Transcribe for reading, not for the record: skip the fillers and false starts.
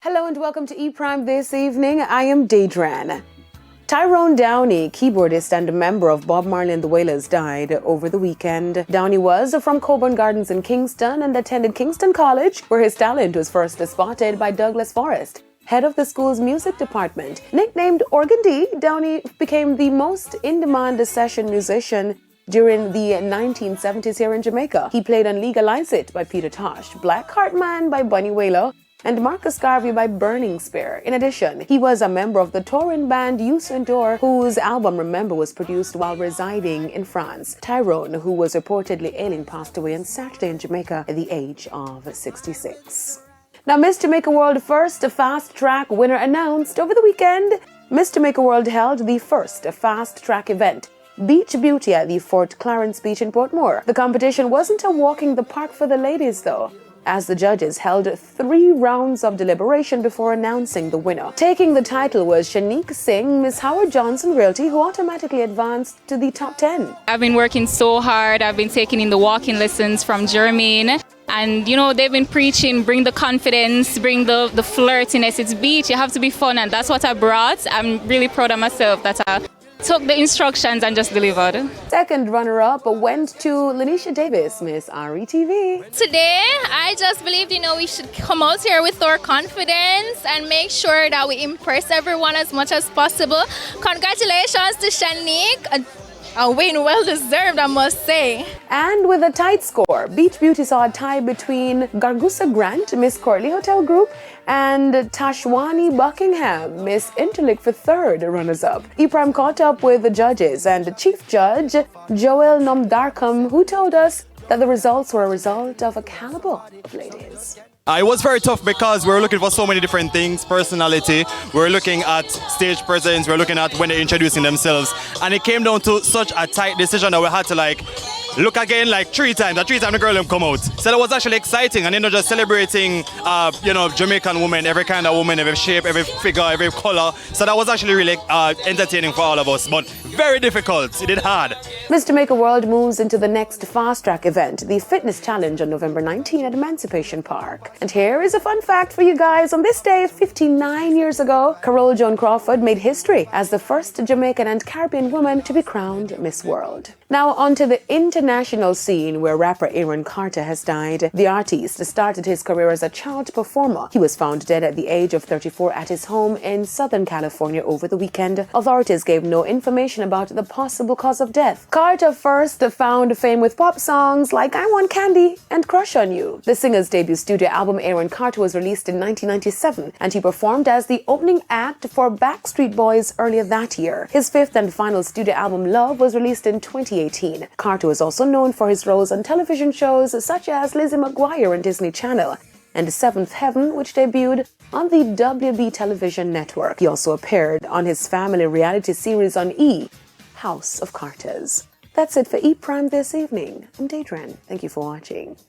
Hello and welcome to E-Prime this evening. I am Daedran. Tyrone Downie, keyboardist and a member of Bob Marley and the Wailers, died over the weekend. Downie was from Coburn Gardens in Kingston and attended Kingston College, where his talent was first spotted by Douglas Forrest, head of the school's music department. Nicknamed Organ D, Downie became the most in-demand session musician during the 1970s here in Jamaica. He played on Legalize It by Peter Tosh, Black Heart Man by Bunny Wailer, and Marcus Garvey by Burning Spear. In addition, he was a member of the touring band Youssou N'Dour, whose album Remember was produced while residing in France. Tyrone, who was reportedly ailing, passed away on Saturday in Jamaica at the age of 66. Now, Miss Jamaica World first fast track winner announced over the weekend. Miss Jamaica World held the first fast track event, Beach Beauty, at the Fort Clarence Beach in Portmore. The competition wasn't a walk in the park for the ladies, though, as the judges held 3 rounds of deliberation before announcing the winner. Taking the title was Shanique Singh, Miss Howard Johnson Realty, who automatically advanced to the top 10. I've been working so hard. I've been taking in the walking lessons from Jermaine. And, you know, they've been preaching, bring the confidence, bring the flirtiness. It's beach, you have to be fun, and that's what I brought. I'm really proud of myself that I took the instructions and just delivered. Second runner-up went to Lanisha Davis, Miss RETV. Today, I just believed, we should come out here with our confidence and make sure that we impress everyone as much as possible. Congratulations to Shanique. A win well deserved, I must say. And with a tight score, Beach Beauty saw a tie between Gargusa Grant, Miss Corley Hotel Group, and Tashwani Buckingham, Miss Interlick, for third runners-up. E-Prime caught up with the judges and Chief Judge Joel Nomdarkam, who told us that the results were a result of a caliber of ladies. It was very tough because we were looking for so many different things. Personality, we were looking at stage presence, we were looking at when they're introducing themselves. And it came down to such a tight decision that we had to look again 3 times. The 3 times the girl them come out. So that was actually exciting, and just celebrating Jamaican women, every kind of woman, every shape, every figure, every color. So that was actually really entertaining for all of us, but very difficult. It did hard. Miss Jamaica World moves into the next fast track event, the Fitness Challenge, on November 19 at Emancipation Park. And here is a fun fact for you guys. On this day, 59 years ago, Carol Joan Crawford made history as the first Jamaican and Caribbean woman to be crowned Miss World. Now onto the international scene, where rapper Aaron Carter has died. The artist started his career as a child performer. He was found dead at the age of 34 at his home in Southern California over the weekend. Authorities gave no information about the possible cause of death. Carter first found fame with pop songs like I Want Candy and Crush on You. The singer's debut studio album Aaron Carter was released in 1997, and he performed as the opening act for Backstreet Boys earlier that year. His 5th and final studio album Love was released in 2018. Carter was also known for his roles on television shows such as Lizzie McGuire on Disney Channel and Seventh Heaven, which debuted on the WB television network. He also appeared on his family reality series on E! House of Carters. That's it for E-Prime this evening. I'm Daedran. Thank you for watching.